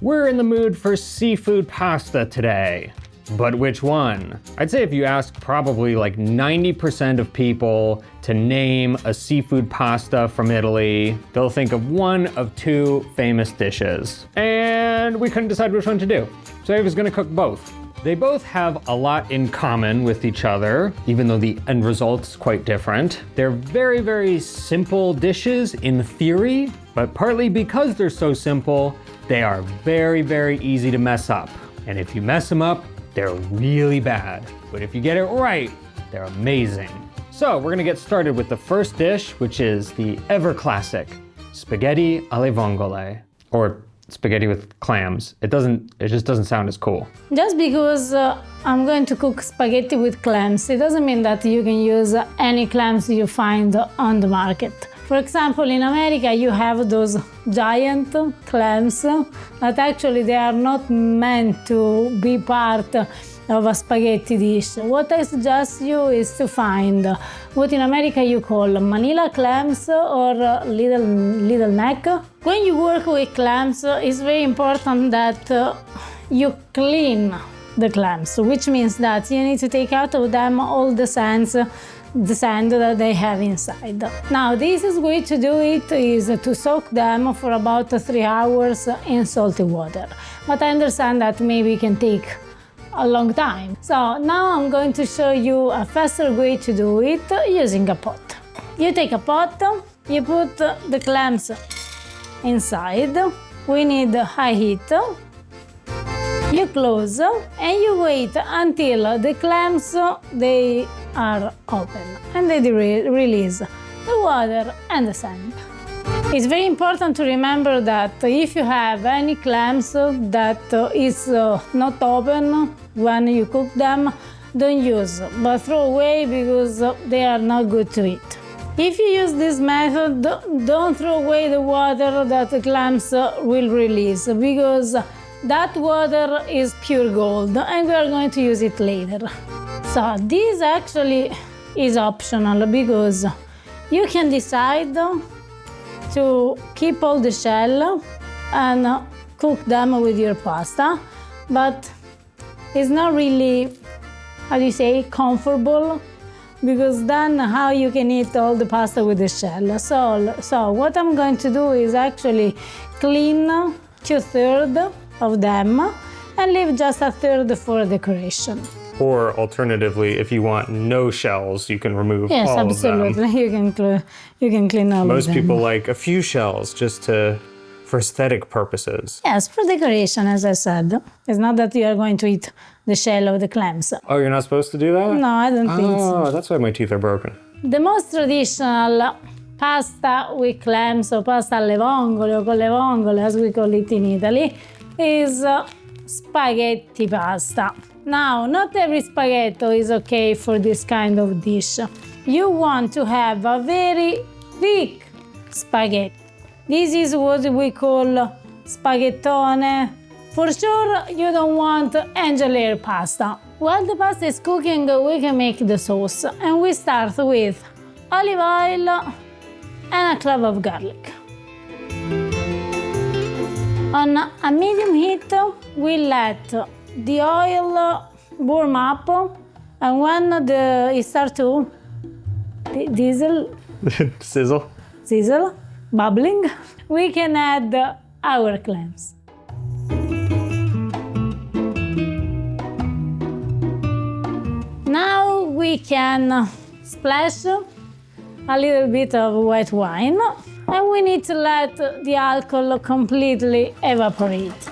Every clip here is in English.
We're in the mood for seafood pasta today. But which one? I'd say if you ask probably like 90% of people to name a seafood pasta from Italy, they'll think of one of two famous dishes. And we couldn't decide which one to do. So Eva's gonna cook both. They both have a lot in common with each other, even though the end result's quite different. They're very, very simple dishes in theory, but partly because they're so simple, they are very, very easy to mess up. And if you mess them up, they're really bad. But if you get it right, they're amazing. So we're gonna get started with the first dish, which is the ever classic spaghetti alle vongole, or spaghetti with clams. It just doesn't sound as cool. Just because I'm going to cook spaghetti with clams, it doesn't mean that you can use any clams you find on the market. For example, in America, you have those giant clams, but actually they are not meant to be part of a spaghetti dish. What I suggest you is to find what in America you call Manila clams or little neck. When you work with clams, it's very important that you clean the clams, which means that you need to take out of them all the sand that they have inside. Now, the easiest way to do it is to soak them for about 3 hours in salty water. But I understand that maybe it can take a long time. So now I'm going to show you a faster way to do it using a pot. You take a pot, you put the clams inside. We need high heat. You close and you wait until the clams they are open and they release the water and the sand. It's very important to remember that if you have any clams that is not open when you cook them, don't use, but throw away because they are not good to eat. If you use this method, don't throw away the water that the clams will release because that water is pure gold and we are going to use it later. So this actually is optional because you can decide to keep all the shell and cook them with your pasta, but it's not really, how do you say, comfortable, because then how you can eat all the pasta with the shell. So what I'm going to do is actually clean 2/3 of them and leave just 1/3 for decoration. Or alternatively, if you want no shells, you can remove all of them. Yes, absolutely. You can clean all of them. Most people like a few shells just for aesthetic purposes. Yes, for decoration, as I said. It's not that you are going to eat the shell of the clams. Oh, you're not supposed to do that? No, I don't think so. Oh, that's why my teeth are broken. The most traditional pasta with clams, or pasta alle vongole, or con le vongole, as we call it in Italy, is spaghetti pasta. Now, not every spaghetto is okay for this kind of dish. You want to have a very thick spaghetti. This is what we call spaghettone. For sure, you don't want angel hair pasta. While the pasta is cooking, we can make the sauce. And we start with olive oil and a clove of garlic. On a medium heat, we let the oil warm up, and when it starts to sizzle, bubbling, we can add our clams. Now we can splash a little bit of white wine, and we need to let the alcohol completely evaporate.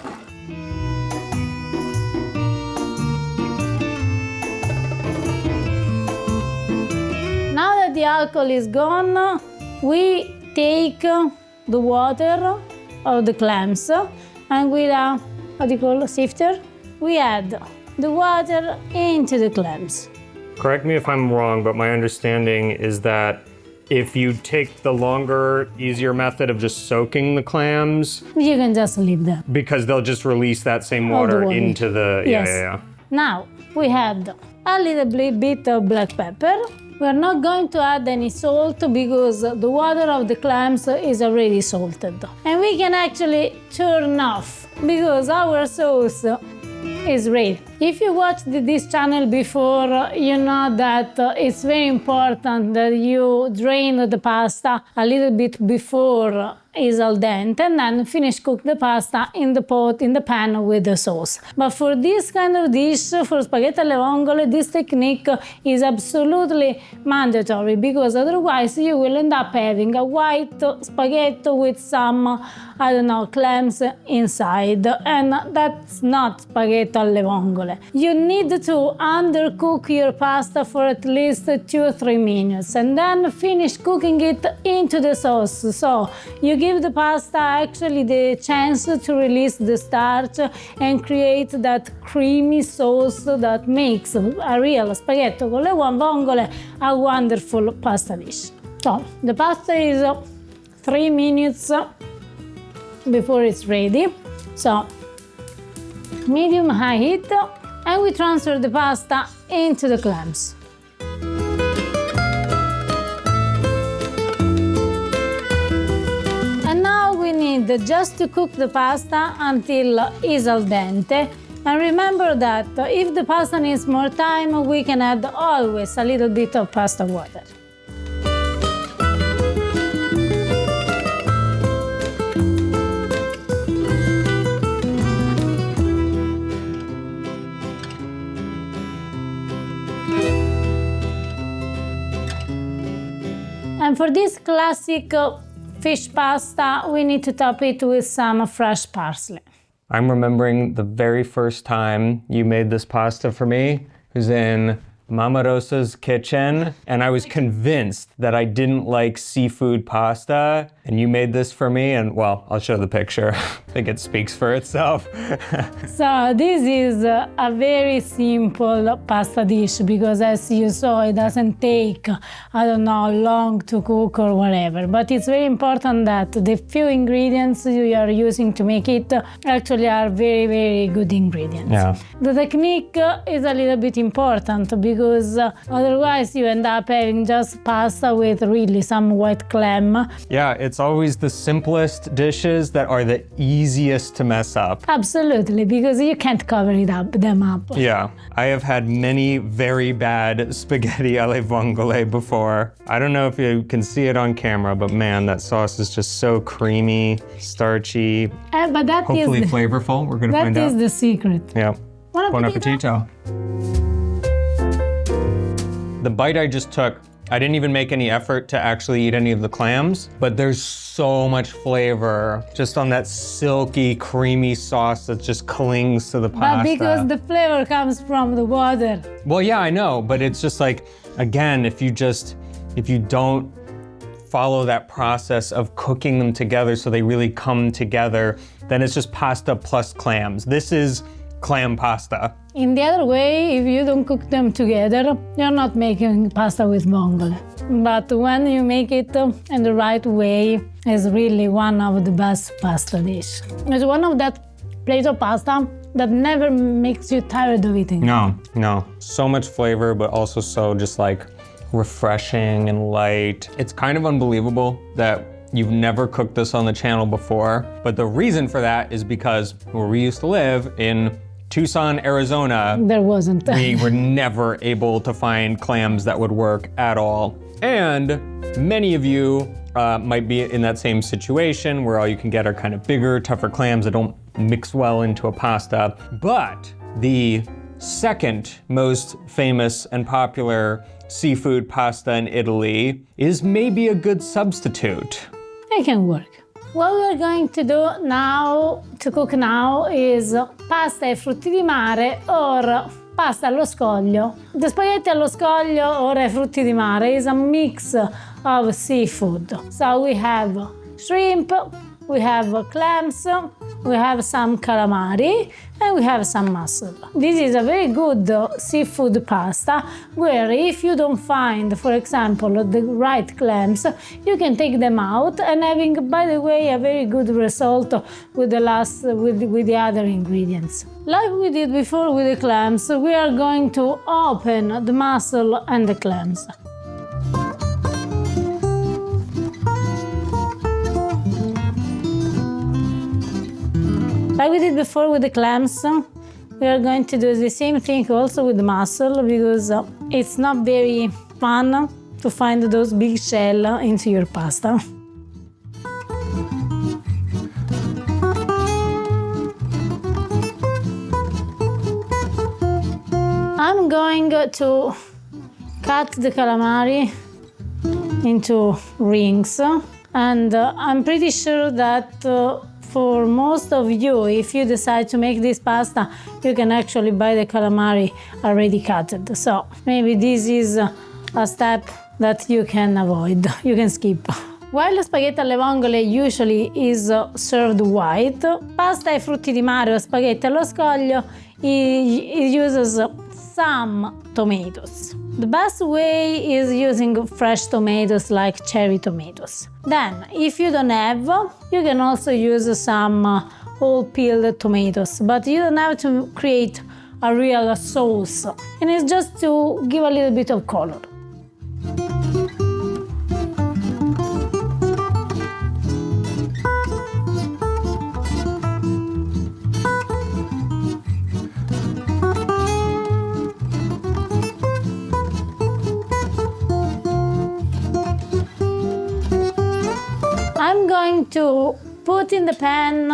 Now that the alcohol is gone, we take the water of the clams and with a sifter, we add the water into the clams. Correct me if I'm wrong, but my understanding is that if you take the longer, easier method of just soaking the clams, you can just leave them. Because they'll just release that same water into the, yes. Now we add a little bit of black pepper, We're not going to add any salt because the water of the clams is already salted. And we can actually turn off because our sauce is ready. If you watched this channel before, you know that it's very important that you drain the pasta a little bit before is al dente and then finish cook the pasta in the pot, in the pan with the sauce. But for this kind of dish, for spaghetti alle vongole, this technique is absolutely mandatory because otherwise you will end up having a white spaghetti with some, I don't know, clams inside, and that's not spaghetti alle vongole. You need to undercook your pasta for at least 2 or 3 minutes and then finish cooking it into the sauce. So you give the pasta actually the chance to release the starch and create that creamy sauce that makes a real spaghetti con le vongole a wonderful pasta dish. So the pasta is 3 minutes before it's ready. So medium high heat, and we transfer the pasta into the clams. And now we need just to cook the pasta until it's al dente. And remember that if the pasta needs more time, we can add always a little bit of pasta water. And for this classic fish pasta, we need to top it with some fresh parsley. I'm remembering the very first time you made this pasta for me. It was in Mama Rosa's kitchen, and I was convinced that I didn't like seafood pasta, and you made this for me, and well, I'll show the picture. I think it speaks for itself. So this is a very simple pasta dish because as you saw, it doesn't take, I don't know, long to cook or whatever, but it's very important that the few ingredients you are using to make it actually are very, very good ingredients. Yeah. The technique is a little bit important because otherwise you end up having just pasta with really some white clam. Yeah, it's always the simplest dishes that are the easiest to mess up. Absolutely, because you can't cover them up. Yeah, I have had many very bad spaghetti alle vongole before. I don't know if you can see it on camera, but man, that sauce is just so creamy, starchy, But that hopefully is flavorful. We're gonna find out. That is the secret. Yeah. Buon appetito. The bite I just took, I didn't even make any effort to actually eat any of the clams, but there's so much flavor just on that silky, creamy sauce that just clings to the pasta. But because the flavor comes from the water. Well, yeah, I know, but it's just like, again, if you don't follow that process of cooking them together so they really come together, then it's just pasta plus clams. This is clam pasta. In the other way, if you don't cook them together, you're not making pasta with vongole. But when you make it in the right way, it's really one of the best pasta dish. It's one of that plate of pasta that never makes you tired of eating. No. So much flavor, but also so just like refreshing and light. It's kind of unbelievable that you've never cooked this on the channel before, but the reason for that is because where we used to live in Tucson, Arizona, there wasn't. We were never able to find clams that would work at all. And many of you might be in that same situation where all you can get are kind of bigger, tougher clams that don't mix well into a pasta. But the second most famous and popular seafood pasta in Italy is maybe a good substitute. It can work. What we're going to do now, to cook now, is pasta ai frutti di mare or pasta allo scoglio. The spaghetti allo scoglio or ai frutti di mare is a mix of seafood. So we have shrimp, we have clams, we have some calamari, and we have some mussel. This is a very good seafood pasta where if you don't find, for example, the right clams, you can take them out and having, by the way, a very good result with the other ingredients. Like we did before with the clams, we are going to open the mussel and the clams. Like we did before with the clams, we are going to do the same thing also with the mussel, because it's not very fun to find those big shells into your pasta. I'm going to cut the calamari into rings, and I'm pretty sure that for most of you, if you decide to make this pasta, you can actually buy the calamari already cut. So maybe this is a step that you can avoid, you can skip. While spaghetti alle vongole usually is served white, pasta ai frutti di mare o spaghetti allo scoglio it uses some tomatoes. The best way is using fresh tomatoes like cherry tomatoes. Then, if you don't have, you can also use some whole peeled tomatoes, but you don't have to create a real sauce, and it's just to give a little bit of color. I'm going to put in the pan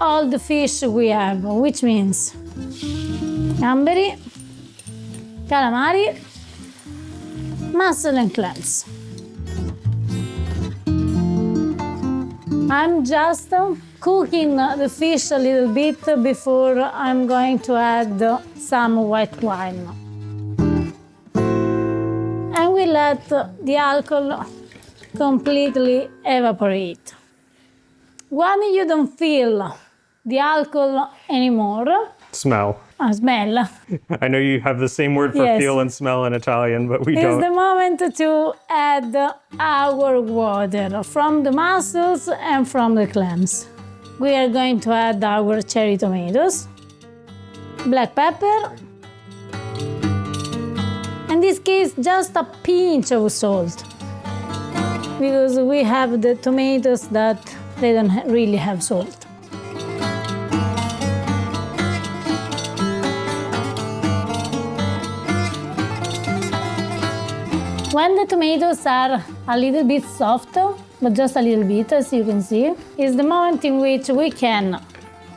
all the fish we have, which means gamberi, calamari, mussel and clams. I'm just cooking the fish a little bit before I'm going to add some white wine. And we let the alcohol completely evaporate. When you don't feel the alcohol anymore, Smell. Smell. I know you have the same word for Yes. feel and smell in Italian, but we It's don't. the moment to add our water from the mussels and from the clams. We are going to add our cherry tomatoes, black pepper, in this case just a pinch of salt, because we have the tomatoes that they don't really have salt. When the tomatoes are a little bit soft, but just a little bit, as you can see, is the moment in which we can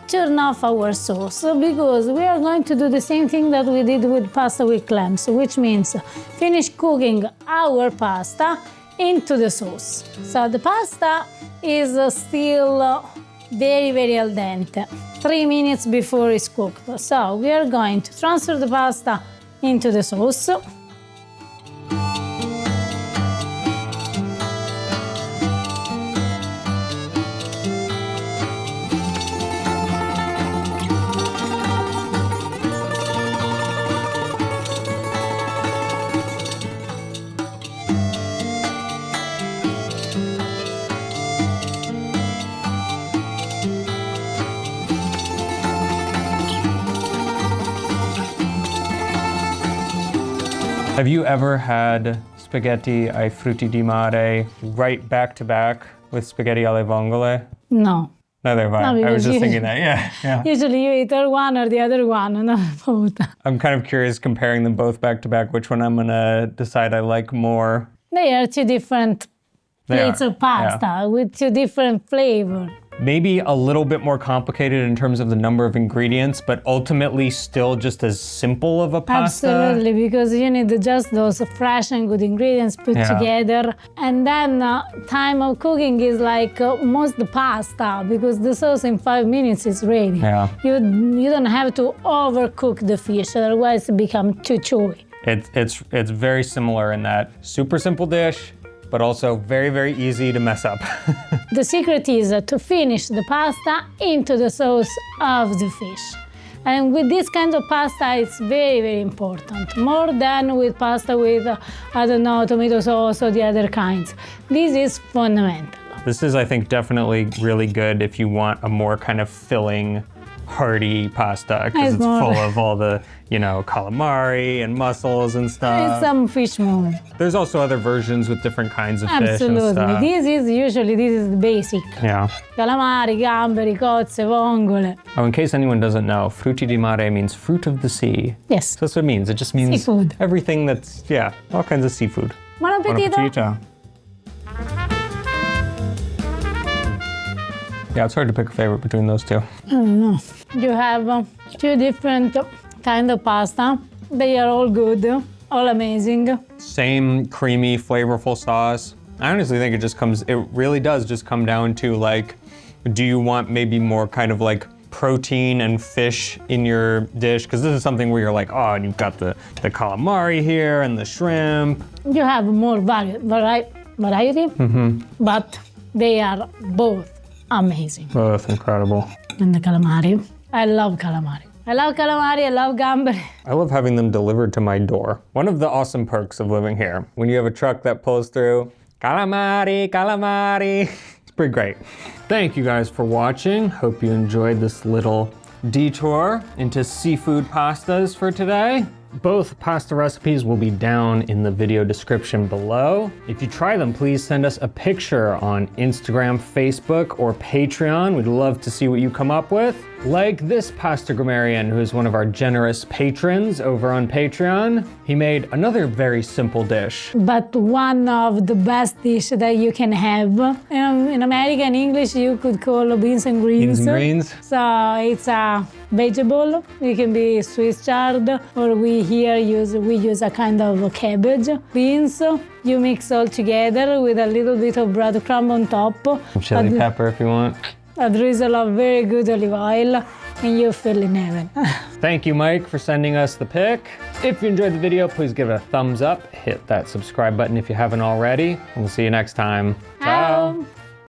turn off our sauce, because we are going to do the same thing that we did with pasta with clams, which means finish cooking our pasta into the sauce. So the pasta is still very, very al dente, 3 minutes before it's cooked. So we are going to transfer the pasta into the sauce. Have you ever had spaghetti ai frutti di mare right back to back with spaghetti alle vongole? No. Neither have I. No, I was because just you- thinking that, yeah. Usually you eat or one or the other one, not both. I'm kind of curious comparing them both back to back, which one I'm gonna decide I like more. They are two different They plates are, of pasta with two different flavors. Maybe a little bit more complicated in terms of the number of ingredients, but ultimately still just as simple of a pasta. Absolutely, because you need just those fresh and good ingredients put Yeah. together. And then time of cooking is like most the pasta, because the sauce in 5 minutes is ready. Yeah. You don't have to overcook the fish, otherwise it becomes too chewy. It's very similar in that super simple dish, but also very, very easy to mess up. The secret is to finish the pasta into the sauce of the fish. And with this kind of pasta, it's very, very important. More than with pasta with, I don't know, tomato sauce or the other kinds. This is fundamental. This is, I think, definitely really good if you want a more kind of filling, hearty pasta because it's full of all the, you know, calamari and mussels and stuff. It's some fish more. There's also other versions with different kinds of fish and Absolutely. stuff. This is the basic. Yeah. Calamari, gamberi, cozze, vongole. Oh, in case anyone doesn't know, Frutti di Mare means fruit of the sea. Yes. So that's what it means. It just means Seafood. everything that's, yeah, all kinds of seafood. Buon appetito. Buon appetito. Yeah, it's hard to pick a favorite between those two. I don't know. You have two different kind of pasta. They are all good, all amazing. Same creamy, flavorful sauce. I honestly think it really does just come down to like, do you want maybe more kind of like protein and fish in your dish? Because this is something where you're like, oh, and you've got the calamari here and the shrimp. You have more variety, but they are both amazing. Both incredible. And the calamari. I love calamari. I love calamari, I love gamberi. I love having them delivered to my door. One of the awesome perks of living here, when you have a truck that pulls through, calamari, calamari. It's pretty great. Thank you guys for watching. Hope you enjoyed this little detour into seafood pastas for today. Both pasta recipes will be down in the video description below. If you try them, please send us a picture on Instagram, Facebook, or Patreon. We'd love to see what you come up with. Like this pasta grammarian, who is one of our generous patrons over on Patreon. He made another very simple dish. But one of the best dishes that you can have. In American English, you could call beans and greens. Beans and greens? So it's a vegetable. It can be Swiss chard, or we use a kind of cabbage. Beans, you mix all together with a little bit of breadcrumb on top. Some chili pepper if you want. A drizzle of very good olive oil, and you feel in heaven. Thank you, Mike, for sending us the pic. If you enjoyed the video, please give it a thumbs up. Hit that subscribe button if you haven't already. And we'll see you next time. Ciao. Ciao.